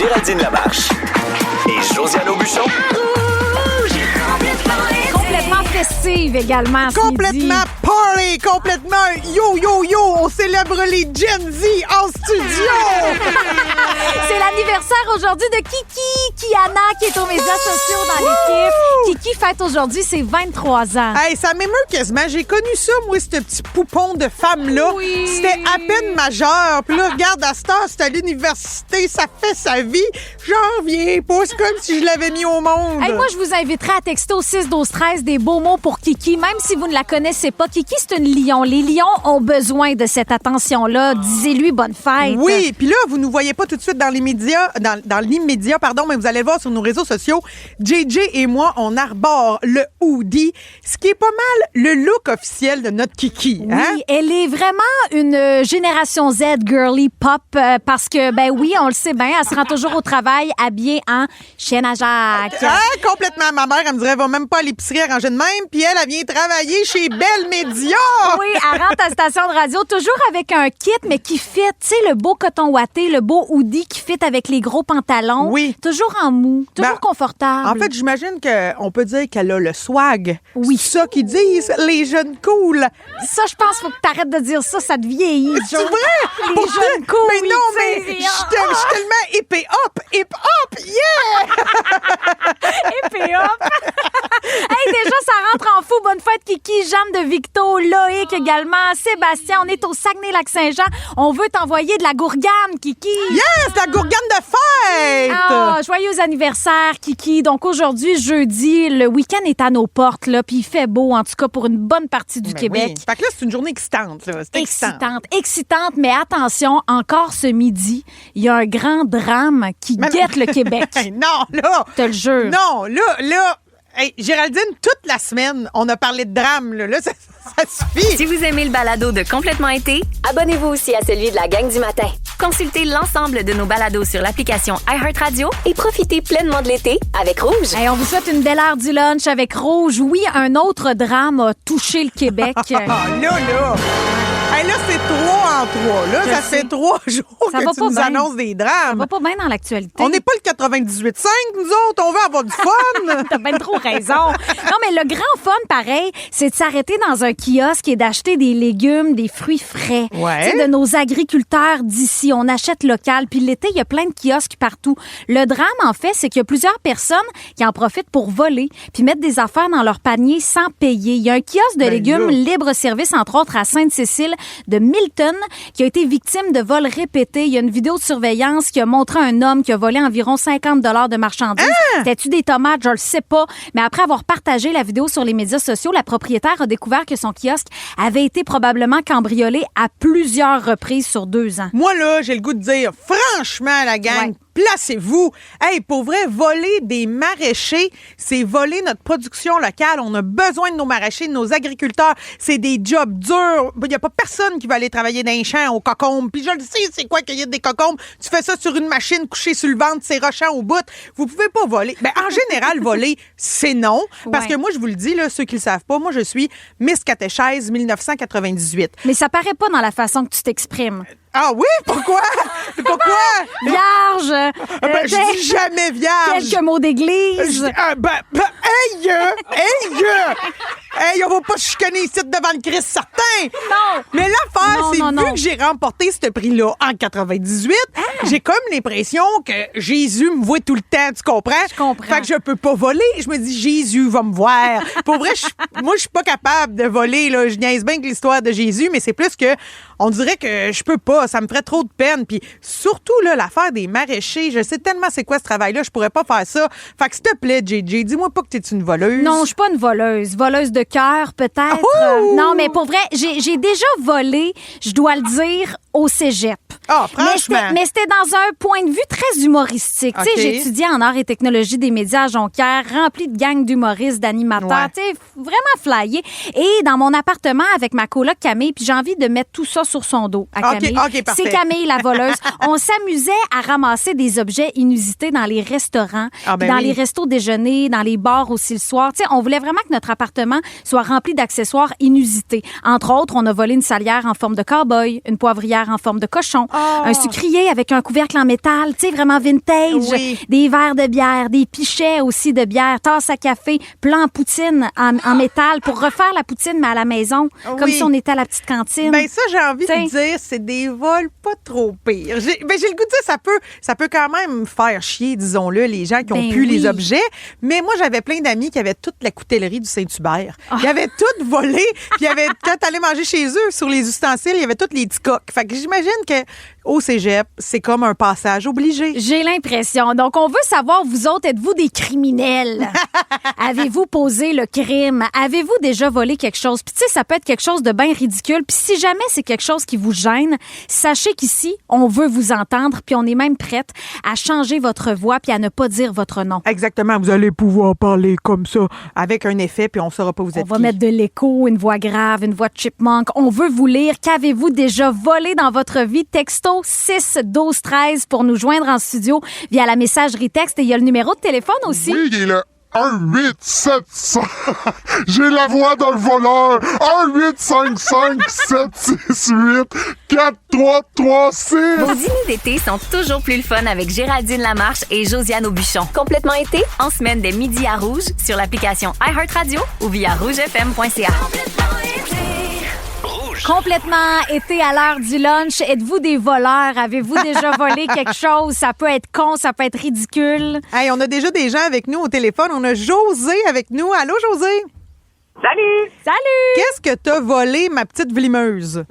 Géraldine Lamarche et Josiane Aubuchon. Complètement festive également ce Complètement midi. party, complètement yo, on célèbre les Gen Z en studio. C'est l'anniversaire aujourd'hui de Kiki Kiana qui est aux médias sociaux dans l'équipe. Kiki fête aujourd'hui ses 23 ans. Hey, ça m'émeut quasiment. J'ai connu ça, moi, ce petit poupon de femme-là. Oui. C'était à peine majeur. Puis là, regarde, à cette heure, c'est à l'université, ça fait sa vie. J'en reviens pas. C'est comme si je l'avais mis au monde. Hey, moi, je vous inviterai à texter au 6-12-13 des beaux mots pour Kiki, même si vous ne la connaissez pas. Kiki, c'est une lion. Les lions ont besoin de cette attention-là. Disez-lui bonne fête. Oui, puis là, vous nous voyez pas tout de suite dans les médias, dans l'immédiat, pardon, mais vous allez le voir sur nos réseaux sociaux. JJ et moi, on arbore le hoodie, ce qui est pas mal le look officiel de notre Kiki. Hein? Oui, elle est vraiment une génération Z girly pop parce que, ben oui, on le sait bien, elle se rend toujours au travail habillée en chaîne à Jacques. Ah, complètement. Ma mère, elle me dirait, elle va même pas à l'épicerie arrangée de même, puis elle vient travailler chez Belle Média. Oui, elle rentre à la station de radio, toujours avec un kit, mais qui fit, tu sais, le beau coton ouaté, le beau hoodie qui fit avec les gros pantalons. Oui. Toujours en mou, toujours confortable. En fait, j'imagine qu'on peut dire qu'elle a le swag. Oui. C'est ça qu'ils disent, les jeunes cool. Ça, je pense qu'il faut que t'arrêtes de dire ça, ça te vieillit. C'est vrai? Les Pour jeunes ça? cool, Mais non, mais tu sais, je suis tellement hip-hop, yeah! épée hop. Hey, déjà, ça rentre en fou. Bonne fête, Kiki, Jeanne de Victo, Loïc également, Sébastien. On est au Saguenay-Lac-Saint-Jean. On veut t'envoyer de la gourgane, Kiki. Yes, la gourgane de fête! Ah, joyeux anniversaire, Kiki. Donc, aujourd'hui, jeudi, le week-end est à nos portes, là, puis il fait beau, en tout cas, pour une bonne partie du Ben Québec. oui. Fait que là, c'est une journée excitante. Là. C'est excitant. Excitante, mais attention, encore ce midi, il y a un grand drame qui guette le Québec. Hey, non, là! Je te le jure. Non, là... Hey, Géraldine, toute la semaine, on a parlé de drame. Là, ça suffit. Si vous aimez le balado de Complètement été, Abonnez-vous aussi à celui de la gang du matin consultez l'ensemble de nos balados sur l'application iHeartRadio. et profitez pleinement de l'été avec Rouge. Hey, on vous souhaite une belle heure du lunch avec Rouge. Oui, un autre drame a touché le Québec. Ah, là! Hey, là, c'est 3 en 3. Là, Je ça sais. fait 3 jours Ça va que tu pas nous bien. annonces des Ça drames. va pas bien dans l'actualité. On n'est pas le 98.5, nous autres. On veut avoir du fun. T'as bien trop raison. Non, mais le grand fun, pareil, c'est de s'arrêter dans un kiosque et d'acheter des légumes, des fruits frais. Ouais. Tu sais, de nos agriculteurs d'ici. On achète local. Puis l'été, il y a plein de kiosques partout. Le drame, en fait, c'est qu'il y a plusieurs personnes qui en profitent pour voler puis mettre des affaires dans leur panier sans payer. Il y a un kiosque de Ben légumes là. libre-service, entre autres, à Sainte-Cécile de Milton, qui a été victime de vols répétés. Il y a une vidéo de surveillance qui a montré un homme qui a volé environ 50 $ de marchandises. C'était-tu des tomates? Je le sais pas. Mais après avoir partagé la vidéo sur les médias sociaux, la propriétaire a découvert que son kiosque avait été probablement cambriolé à plusieurs reprises sur 2 ans. Moi, là, j'ai le goût de dire, franchement, la gang, Ouais. placez-vous. Hey, pour vrai, voler des maraîchers, c'est voler notre production locale. On a besoin de nos maraîchers, de nos agriculteurs. C'est des jobs durs. Il n'y a pas personne qui va aller travailler dans les champs aux cocombes. Puis je le sais, c'est quoi cueillir des cocombes? Tu fais ça sur une machine couchée sur le ventre, c'est rochant au bout. Vous pouvez pas voler. Ben, en général, voler, c'est non. Parce Ouais. que moi, je vous le dis, là, ceux qui le savent pas, moi, je suis Miss Catéchèse 1998. Mais ça paraît pas dans la façon que tu t'exprimes. Ah oui? Pourquoi? Pourquoi? Vierge! Ben, je dis jamais vierge. Quelques mots d'église. Hey, on va pas se chicaner ici devant le Christ certain. Non. Mais l'affaire, Non, c'est non, vu non. que j'ai remporté ce prix-là en 98, j'ai comme l'impression que Jésus me voit tout le temps, tu comprends? Je comprends. Fait que je peux pas voler. Je me dis, Jésus va me voir. Pour vrai, moi, je suis pas capable de voler, là. Je niaise bien que l'histoire de Jésus, mais c'est plus que, on dirait que je peux pas. Ça me ferait trop de peine. Puis surtout, là, l'affaire des maraîchers, je sais tellement c'est quoi ce travail-là, je pourrais pas faire ça. Fait que s'il te plaît, JJ, dis-moi pas que t'es une voleuse. Non, je suis pas une voleuse. Voleuse de cœur, peut-être. Oh! Non, mais pour vrai, j'ai déjà volé, je dois le dire, au cégep. Ah, franchement. Mais c'était dans un point de vue très humoristique. Tu sais, OK. j'ai étudié en arts et technologies des médias à Jonquière, rempli de gangs d'humoristes, d'animateurs, Ouais. tu sais, vraiment flyé. Et dans mon appartement avec ma coloc Camille, puis j'ai envie de mettre tout ça sur son dos à OK, Camille. OK, parfait. C'est Camille, la voleuse. On s'amusait à ramasser des objets inusités dans les restaurants, Ah, ben puis dans oui. les restos déjeuner, dans les bars aussi le soir. Tu sais, on voulait vraiment que notre appartement soit rempli d'accessoires inusités. Entre autres, on a volé une salière en forme de cow-boy, une poivrière en forme de cochon, un sucrier avec un couvercle en métal, tu sais, vraiment vintage. Oui. Des verres de bière, des pichets aussi de bière, tasse à café, plan poutine en métal pour refaire la poutine, mais à la maison, comme Oui. si on était à la petite cantine. Ben ça, j'ai envie T'sais. de dire, c'est des vols pas trop pires. J'ai le goût de dire, ça peut quand même faire chier, disons-le, les gens qui ont Ben pu les oui. objets. Mais moi, j'avais plein d'amis qui avaient toute la coutellerie du Saint-Hubert. Ils avaient tout volé. Puis quand t'allais manger chez eux, sur les ustensiles, il y avait tous les petits coques. Fait que j'imagine que au cégep, c'est comme un passage obligé. J'ai l'impression. Donc, on veut savoir, vous autres, êtes-vous des criminels? Avez-vous posé le crime? Avez-vous déjà volé quelque chose? Puis, tu sais, ça peut être quelque chose de bien ridicule. Puis, si jamais c'est quelque chose qui vous gêne, sachez qu'ici, on veut vous entendre. Puis, on est même prête à changer votre voix puis à ne pas dire votre nom. Exactement. Vous allez pouvoir parler comme ça, avec un effet, puis on saura pas vous On êtes va qui. mettre de l'écho, une voix grave, une voix de chipmunk. On veut vous lire. Qu'avez-vous déjà volé dans votre vie? Texto 6 12 13 pour nous joindre en studio via la messagerie texte. Et il y a le numéro de téléphone aussi. Oui, il est le 1-8-700. J'ai la voix d'un voleur. 1-855-768-4336. Vos dîners d'été sont toujours plus le fun avec Géraldine Lamarche et Josiane Aubuchon. Complètement été? En semaine dès midi à Rouge, sur l'application iHeartRadio ou via rougefm.ca. Complètement été à l'heure du lunch. Êtes-vous des voleurs? Avez-vous déjà volé quelque chose? Ça peut être con, ça peut être ridicule. Hey, on a déjà des gens avec nous au téléphone. On a José avec nous. Allô, José? Salut! Salut! Qu'est-ce que t'as volé, ma petite vlimeuse?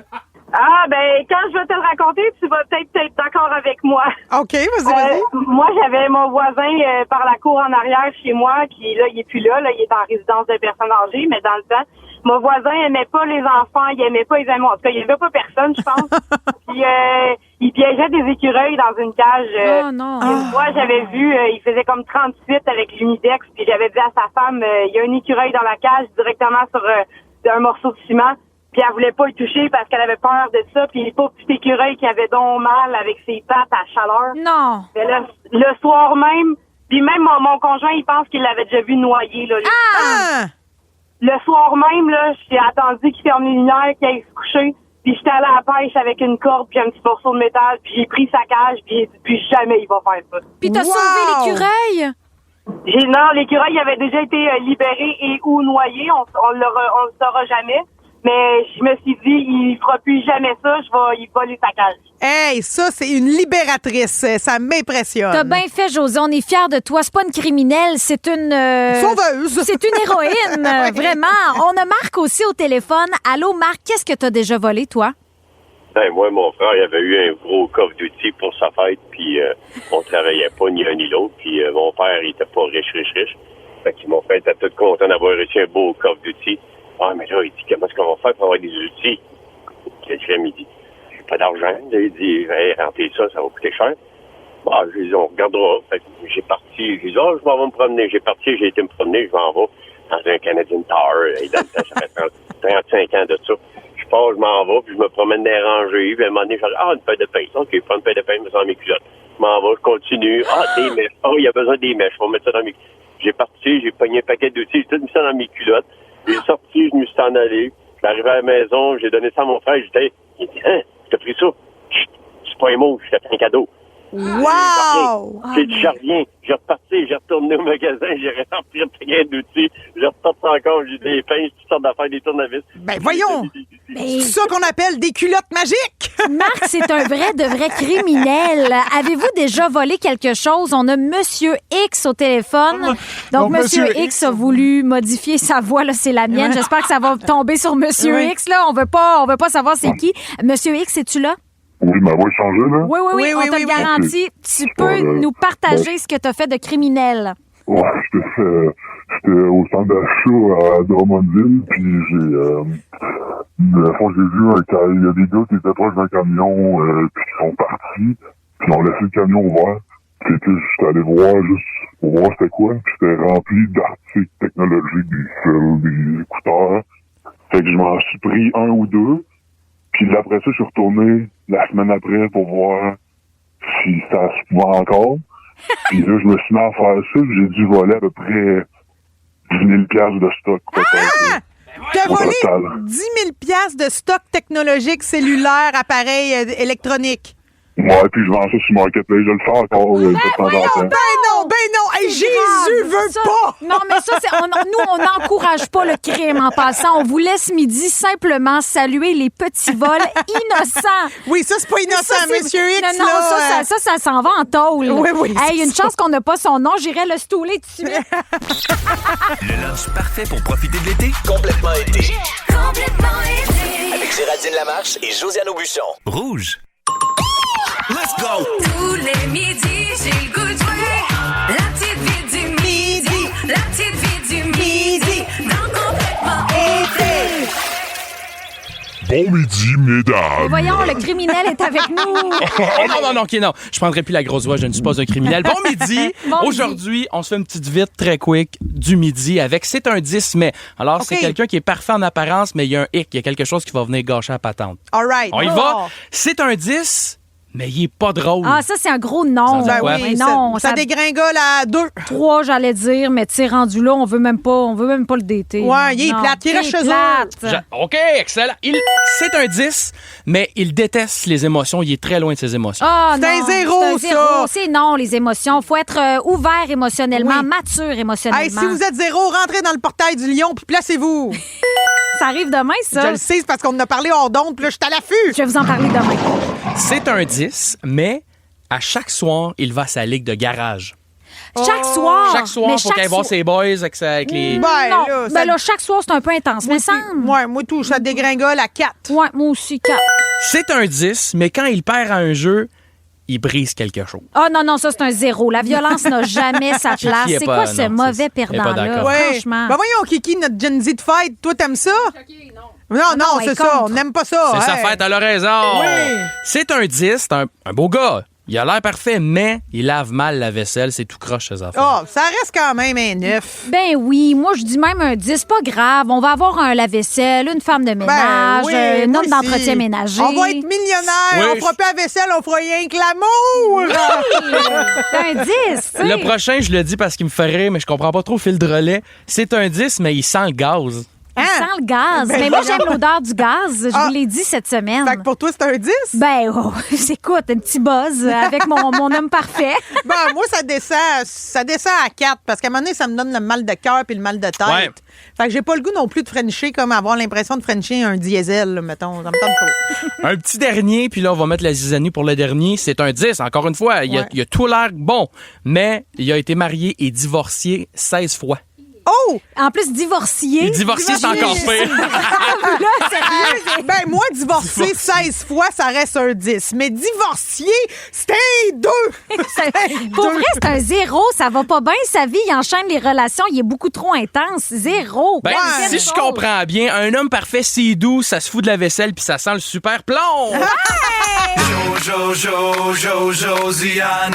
Ah, ben, quand je vais te le raconter, tu vas peut-être être d'accord avec moi. OK, vas-y. Moi, j'avais mon voisin par la cour en arrière chez moi, qui, là, il est plus là, il est en résidence de personnes âgées, mais dans le temps, mon voisin aimait pas les enfants, il aimait pas les animaux. En tout cas, il aimait pas personne, je pense. Puis, il piégeait des écureuils dans une cage. Oh non. Moi, j'avais vu, il faisait comme 38 avec l'Unidex, puis j'avais dit à sa femme, il y a un écureuil dans la cage directement sur un morceau de ciment. Puis elle voulait pas y toucher parce qu'elle avait peur de ça. Puis les pauvres petits écureuils qui avaient donc mal avec ses pattes à chaleur. Non. Mais là, le soir même, puis même mon conjoint, il pense qu'il l'avait déjà vu noyer. Là, Ah! Le soir même, là, j'ai attendu qu'il ferme les lumières, qu'il aille se coucher. Puis j'étais allée à la pêche avec une corde puis un petit morceau de métal. Puis j'ai pris sa cage puis j'ai dit, plus jamais il va faire ça. Puis t'as Wow! sauvé l'écureuil? Non, l'écureuil avait déjà été libéré et ou noyé. On le saura jamais. Mais je me suis dit, il fera plus jamais ça, je vais y voler sa cage. Hey, ça, c'est une libératrice. Ça m'impressionne. T'as bien fait, José. On est fiers de toi. C'est pas une criminelle, c'est une... Sauveuse. C'est une héroïne, Oui. vraiment. On a Marc aussi au téléphone. Allô, Marc, qu'est-ce que t'as déjà volé, toi? Ben, moi, mon frère, il avait eu un gros coffre d'outils pour sa fête, puis on travaillait pas ni un ni l'autre, puis mon père, il était pas riche. Fait que mon frère était tout content d'avoir reçu un beau coffre d'outils. Ah, mais là, il dit, comment est-ce qu'on va faire pour avoir des outils? Quelqu'un me dit, j'ai pas d'argent. Là, il dit, hey, remplir ça va coûter cher. Bah, j'ai dit, on regardera. Fait que j'ai parti, j'ai dit, je m'en vais me promener. J'ai été me promener, je m'en vais dans un Canadian Tower. Et dans le temps, ça fait 35 ans de ça. Je pars, je m'en vais, puis je me promène dans les rangées. Puis à un moment donné, je dis, une feuille de pain. OK, je prends une feuille de pain, je mets ça dans mes culottes. Je m'en vais, je continue. Des mèches. Il y a besoin des mèches. Je vais mettre ça dans mes culottes. J'ai parti, j'ai pogné un paquet d'outils, j'ai tout mis ça dans mes culottes. J'ai sorti, je me suis en allé. Je suis arrivé à la maison, j'ai donné ça à mon frère. Il dit, t'as pris ça? Chut, c'est pas un mot, je t'ai fait un cadeau. Wow! J'ai dit, je reviens. J'ai reparti, j'ai retourné au magasin, j'ai repris un paquet d'outils. J'ai reparti encore, j'ai des pinces, toutes sortes d'affaires, des tournevis. Ben voyons! C'est ça qu'on appelle des culottes magiques! Marc, c'est un vrai de vrai criminel. Avez-vous déjà volé quelque chose? On a Monsieur X au téléphone. Donc, Monsieur X a voulu modifier sa voix. Là, c'est la mienne. J'espère que ça va tomber sur Monsieur Oui. X. Là, on veut pas savoir c'est qui. Monsieur X, es-tu là? Oui, ma voix a changé, là? Oui, Oui, on oui, te oui, le oui. garantit. Tu peux nous partager ce que tu as fait de criminel. Ouais, j'étais au centre d'achat à Drummondville, puis la fois j'ai vu il y a des gars qui étaient proches d'un camion, puis qui sont partis, puis ils ont laissé le camion ouvert. Puis j'étais allé voir juste pour voir c'était quoi, puis c'était rempli d'articles technologiques, des fils, des écouteurs. Fait que je m'en suis pris un ou deux, puis après ça, je suis retourné la semaine après pour voir si ça se pouvait encore. Puis là, je me suis mis à faire ça, puis j'ai dû voler à peu près 10 000 $ de stock. peut-être. T'as Au volé total. 10 000 $ de stock technologique, cellulaire, appareil électronique. Ouais, puis je vends ça sur Marketplace. Je le fais encore de temps en temps. Ben non! Hey, Jésus veut Ça- pas! Non, mais ça, nous, on n'encourage pas le crime en passant. On vous laisse midi simplement saluer les petits vols innocents. Oui, ça, c'est pas innocent, Ça, c'est- Monsieur X, non, là. ça s'en va en tôle. Oui, Hey, une chance qu'on n'a pas son nom. J'irais le stouler tout de suite. Le lunch parfait pour profiter de l'été. Complètement été. Avec Géraldine Lamarche et Josiane Aubuchon. Rouge. Let's go! Tous les midis, j'ai le goût de jouer. La petite vie du midi. La petite vie du midi. Dans Complètement été. Bon midi, mesdames. Et voyons, le criminel est avec nous. Oh non, OK, non. Je prendrai plus la grosse voix, je ne suis pas un criminel. Bon midi! Bon Aujourd'hui, on se fait une petite vite très quick du midi avec C'est un 10 mai. Alors, c'est OK. quelqu'un qui est parfait en apparence, mais il y a un hic, il y a quelque chose qui va venir gâcher la patente. All right. On y va? C'est un 10, mais il est pas drôle. Ah, ça, c'est un gros non. Ça Ben Ouais. oui, Mais non, ça dégringole à 2. 3, j'allais dire, mais tu sais, rendu là, on veut même pas le dater. Ouais, il est Non, plate, il reste chez eux. plate. OK, excellent. C'est un 10, mais il déteste les émotions. Il est très loin de ses émotions. Ah, C'est un non, zéro, c'est un ça. C'est non, les émotions. Faut être ouvert émotionnellement, Oui. mature émotionnellement. Hey, si vous êtes zéro, rentrez dans le portail du lion puis placez-vous. Ça arrive demain, ça. Je le sais, c'est parce qu'on en a parlé hors d'onde, puis là, je suis à l'affût. Je vais vous en parler demain. C'est un 10, mais à chaque soir, il va à sa ligue de garage. Chaque soir. Chaque soir, mais il faut qu'elle voir ses boys avec les... Ben, non, là, ça- ben là, chaque soir, c'est un peu intense. Mais ça. Ouais, moi tout, ça dégringole à 4. Ouais, moi aussi, 4. C'est un 10, mais quand il perd à un jeu, il brise quelque chose. Ah non, ça, c'est un 0. La violence n'a jamais sa place. Kiki est C'est pas- quoi ce non, mauvais c'est- elle est pas perdant-là? d'accord. Ouais. Franchement. Ben voyons, Kiki, notre Gen Z de fête, toi, t'aimes ça? Non, non, elle c'est est ça, contre. on n'aime pas ça. C'est sa hey. fête, elle a raison. Oui. C'est un 10, c'est un beau gars. Il a l'air parfait, mais il lave mal la vaisselle. C'est tout croche, ses affaires. Oh, ça reste quand même un 9. Ben oui, moi je dis même un 10, pas grave. On va avoir un lave-vaisselle, une femme de ménage, oui, un moi homme d'entretien aussi. ménager. On va être millionnaire, Oui, on fera plus la vaisselle, on fera rien que l'amour. C'est un 10, tu sais. Le prochain, je le dis parce qu'il me fait rire, mais je comprends pas trop le fil de relais. C'est un 10, mais il sent le gaz. Il sent le gaz. Ben Mais moi, voyons. j'aime l'odeur du gaz. Je vous l'ai dit cette semaine. Fait que pour toi, c'est un 10? Ben, oh, écoute, un petit buzz avec mon homme parfait. Ben, moi, ça descend à 4 parce qu'à un moment donné, ça me donne le mal de cœur puis le mal de tête. Ouais. Fait que j'ai pas le goût non plus de frencher comme avoir l'impression de frencher un diesel, là, mettons. Ça me tente pas. Un petit dernier, puis là, on va mettre la zizanie pour le dernier. C'est un 10, encore une fois. Il a tout l'air bon, mais il a été marié et divorcé 16 fois. Oh! En plus, divorcié. Et divorcé, c'est encore pire. Là, sérieux. Ben, moi, divorcé 16 fois, ça reste un 10. Mais divorcié, c'est un 2. Pour vrai, c'est un 0. Ça va pas bien, sa vie. Il enchaîne les relations. Il est beaucoup trop intense. 0. Ben, si je comprends bien, un homme parfait, c'est doux, ça se fout de la vaisselle, puis ça sent le super plomb. Josiane.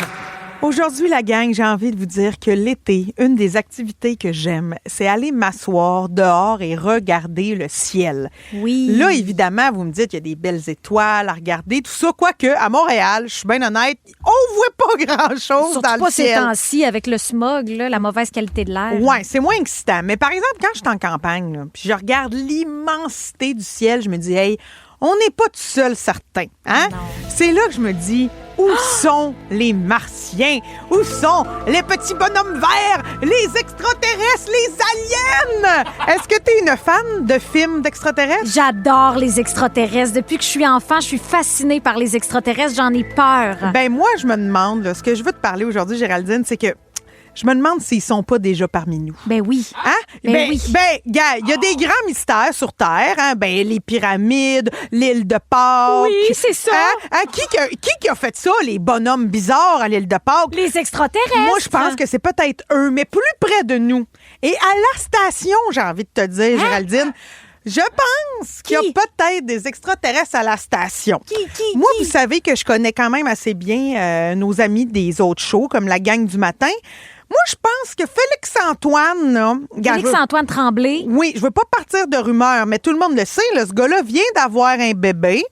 Aujourd'hui, la gang, j'ai envie de vous dire que l'été, une des activités que j'aime, c'est aller m'asseoir dehors et regarder le ciel. Oui. Là, évidemment, vous me dites qu'il y a des belles étoiles à regarder, tout ça. Quoique, à Montréal, je suis bien honnête, on voit pas grand-chose Surtout dans pas le ces ciel. temps-ci avec le smog, là, la mauvaise qualité de l'air. Ouais, c'est moins excitant. Mais par exemple, quand je suis en campagne, là, puis je regarde l'immensité du ciel, je me dis, hey, on n'est pas tout seul certain. Hein? C'est là que je me dis, où sont les Martiens? Où sont les petits bonhommes verts? Les extraterrestres? Les aliens? Est-ce que tu es une fan de films d'extraterrestres? J'adore les extraterrestres. Depuis que je suis enfant, je suis fascinée par les extraterrestres. J'en ai peur. Ben moi, je me demande, là, ce que je veux te parler aujourd'hui, Géraldine, c'est que je me demande s'ils sont pas déjà parmi nous. Ben oui. Hein? Ben oui. Gars, il y a des grands mystères sur Terre. Hein? Ben, les pyramides, l'île de Pâques. Oui, c'est ça. Hein? Qui a fait ça, les bonhommes bizarres à l'île de Pâques? Les extraterrestres. Moi, je pense que c'est peut-être eux, mais plus près de nous. Et à la station, j'ai envie de te dire, Géraldine, je pense qu'il y a peut-être des extraterrestres à la station. Moi, vous savez que je connais quand même assez bien nos amis des autres shows, comme la gang du matin. Moi, je pense que Félix-Antoine... là, gars, Félix-Antoine Tremblay. Oui, je veux pas partir de rumeurs, mais tout le monde le sait, là, ce gars-là vient d'avoir un bébé.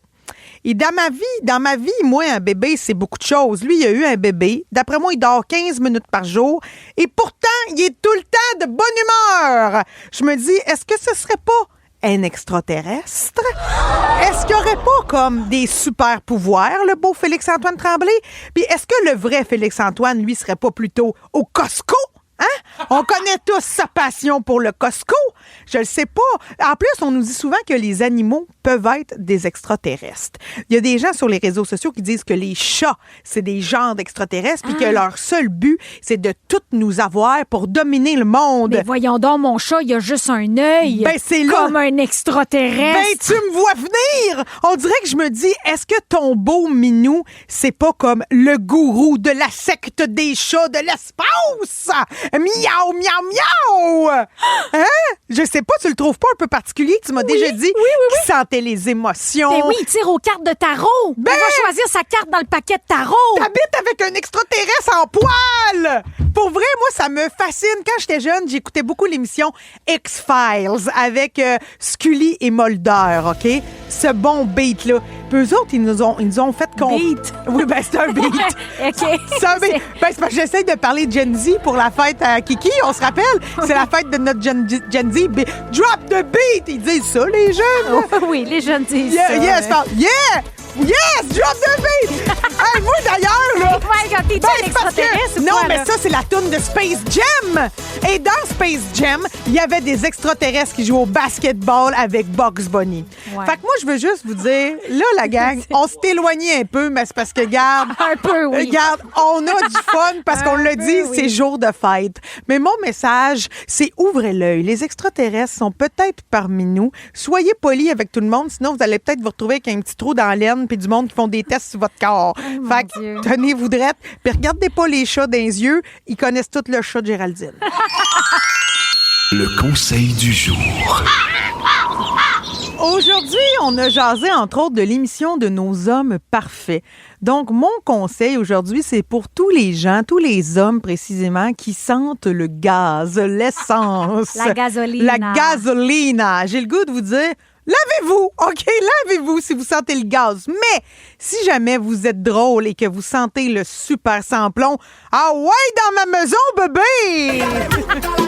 Et dans ma vie, moi, un bébé, c'est beaucoup de choses. Lui, il a eu un bébé. D'après moi, il dort 15 minutes par jour. Et pourtant, il est tout le temps de bonne humeur. Je me dis, est-ce que ce serait pas un extraterrestre? Est-ce qu'il n'y aurait pas comme des super pouvoirs, le beau Félix-Antoine Tremblay? Puis est-ce que le vrai Félix-Antoine, lui, serait pas plutôt au Costco? Hein? On connaît tous sa passion pour le Costco. Je le sais pas. En plus, on nous dit souvent que les animaux peuvent être des extraterrestres. Il y a des gens sur les réseaux sociaux qui disent que les chats, c'est des genres d'extraterrestres puis que leur seul but, c'est de tout nous avoir pour dominer le monde. Mais voyons donc, mon chat, il a juste un œil. Ben, c'est là. Comme un extraterrestre. Ben, tu me vois venir! On dirait que je me dis, est-ce que ton beau minou, c'est pas comme le gourou de la secte des chats de l'espace? Miaou, miaou, miaou! Hein? Je sais pas, tu le trouves pas un peu particulier? Tu m'as déjà dit qu'il sentait les émotions. Ben oui, il tire aux cartes de tarot. Ben, il va choisir sa carte dans le paquet de tarot. T'habites avec un extraterrestre en poil! Pour vrai, moi, ça me fascine. Quand j'étais jeune, j'écoutais beaucoup l'émission X-Files avec Scully et Mulder, OK? Ce bon beat-là. Puis eux autres, ils nous ont fait... Beat? Oui, ben c'est un beat. OK. C'est un beat. Ben, c'est parce que j'essaie de parler de Gen Z pour la fête à Kiki, on se rappelle? C'est la fête de notre Gen Z. Drop the beat! Ils disent ça, les jeunes? Oui, les jeunes disent ça. Yes, yes, drop the beat! Hey, moi, d'ailleurs, là... T'es-tu un extraterrestre ou Non, quoi, mais là? ça, c'est la toune de Space Jam! Et dans Space Jam, il y avait des extraterrestres qui jouaient au basketball avec Bugs Bunny. Ouais. Fait que moi, je veux juste vous dire, là, la gang, on s'est éloigné un peu, mais c'est parce que, garde... Un peu, oui. Regarde, on a du fun parce qu'on l'a dit, c'est jour de fête. Mais mon message, c'est ouvrez l'œil. Les extraterrestres sont peut-être parmi nous. Soyez polis avec tout le monde, sinon vous allez peut-être vous retrouver avec un petit trou dans l'aine puis du monde qui font des tests sur votre corps. Fait que tenez-vous drette. Puis regardez pas les chats dans les yeux. Ils connaissent tout le chat de Géraldine. Le conseil du jour. Aujourd'hui, on a jasé, entre autres, de l'émission de nos hommes parfaits. Donc, mon conseil aujourd'hui, c'est pour tous les gens, tous les hommes précisément, qui sentent le gaz, l'essence. La gasoline. La gasoline. J'ai le goût de vous dire... Lavez-vous, OK? Lavez-vous si vous sentez le gaz. Mais si jamais vous êtes drôle et que vous sentez le super sans-plomb, ah ouais, dans ma maison, bébé!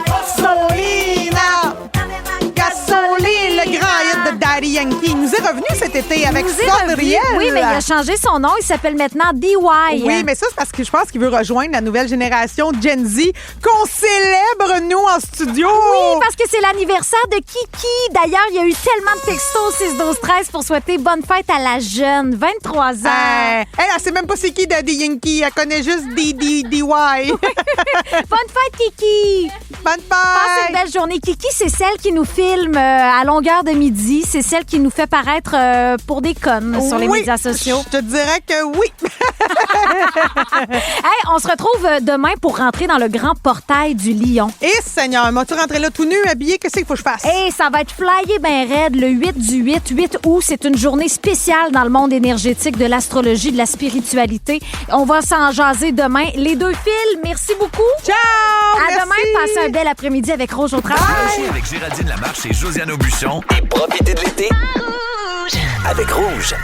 Gasolina! Gasoline, le grand hit de Daddy Yankee. Il nous est revenu cet été avec Sondriel. Oui, mais il a changé son nom. Il s'appelle maintenant DY. Oui, mais ça, c'est parce que je pense qu'il veut rejoindre la nouvelle génération Gen Z qu'on célèbre, nous, en studio. Oui, parce que c'est l'anniversaire de Kiki. D'ailleurs, il y a eu tellement de textos 6-12-13 pour souhaiter bonne fête à la jeune, 23 ans. Elle sait même pas c'est qui Daddy Yankee. Elle connaît juste DY. Bonne fête, Kiki. Bonne fête. Passe une belle journée. Kiki, c'est celle qui nous filme à longueur de midi. C'est celle qui nous fait paraître pour des connes sur les médias sociaux. Je te dirais que oui. Hey, on se retrouve demain pour rentrer dans le grand portail du Lion. Eh, Seigneur, m'as-tu rentré là tout nu, habillé? Qu'est-ce qu'il faut que je fasse? Hey, ça va être flyé ben raide le 8 août. C'est une journée spéciale dans le monde énergétique, de l'astrologie, de la spiritualité. On va s'en jaser demain. Les deux fils, merci beaucoup. Ciao! À merci. demain, passez un bel après-midi avec Rouge au travail. Avec Géraldine Lamarche et Josiane Aubuchon. Et profitez de l'été avec Rouge.